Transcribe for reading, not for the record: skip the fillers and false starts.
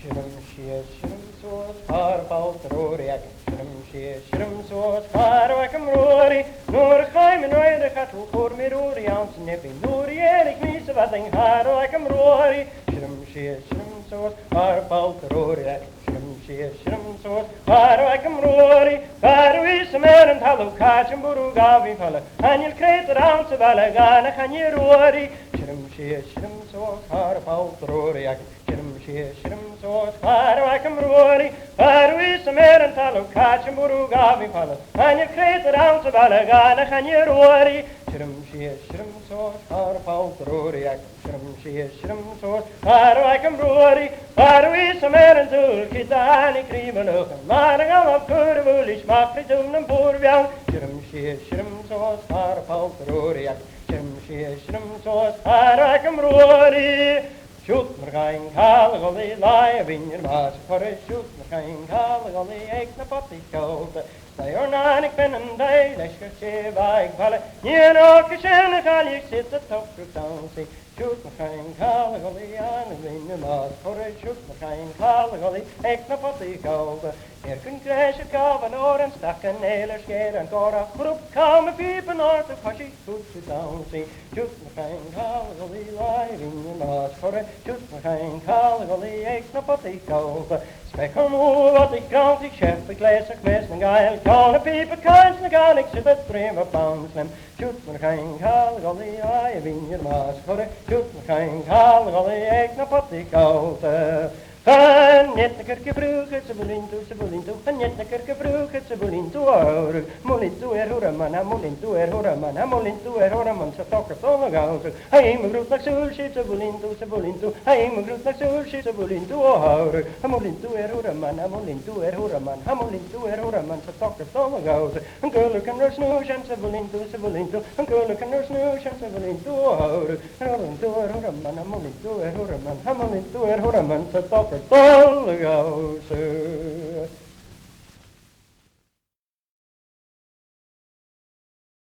Shrum soos harpal troriak. Shrum soos harwakem roori. Noor geim en oide gaat hoe voor me roori aan zijn nippie. Noor eerlijk miese wat een harwakem roori. Shrum soos harpal troriak. Shrum soos harwakem roori. Harwis meren hallo kaatjen buru gavi vallen. En je kreet er aan ze vallen gaan en gaan je roori. Shrum soos harpal troriak. Shrum soos harwakem roori. Harwis meren hallo kaatjen buru gavi vallen. En je kreet er aan ze vallen gaan en gaan je roori. Shrum soos harpal troriak. Shrum soos harwakem roori. Harwis meren tul kitani krimeluchen. Maar dan gaan we op keuren wil ik mag niet doen een boerwjang. Shrum soos harpal troriak. Shrum soos harwakem roori. Shoot me geen kalig al die laaien in je maas. Shoot me geen kalig al die eek naar patti kopen. Stay or not, ik ben een day, leskertje waar ik vallen. Niet ook eens en ik ga je zitten toch goed dansen. Shoot me geen kalig al die aan in je maas. Shoot me geen kalig al die eek naar patti kopen. Hier kun krijgen kalven oren, stakken hele scheer en korra. Groep komen piepen naar de pasje goed te dansen. Shoot me geen kalig al die laaien in je maas. Shoot me geen kalig al die eek naar patti kopen. Spek om hoe wat ik krant, ik chef, ik lees, ik mis mijn geil. Kan een piepen kans, dan kan ik zitten streamen van slim. Shoot me geen kalig al die laaien in je maas. Shoot me geen kalig al die eek naar patti kopen. Van net een kerkje vroeg, ze willen toe, van net een kerkje vroeg, ze willen toe, hoor. Molin toe, horeman, molin toe, horeman, molin toe, horeman, ze tokken zonder gauw. Hij me groet naar zulsje, ze willen toe, hij me groet naar zulsje, ze willen toe, hoor. Molin toe, horeman, molin toe, horeman, molin toe, horeman, ze tokken zonder gauw. Een kulik en een snoes, en ze willen toe, een kulik en een snoes, en ze willen toe, hoor. Molin toe, horeman, molin toe, horeman, molin toe, horeman, ze tokken. All the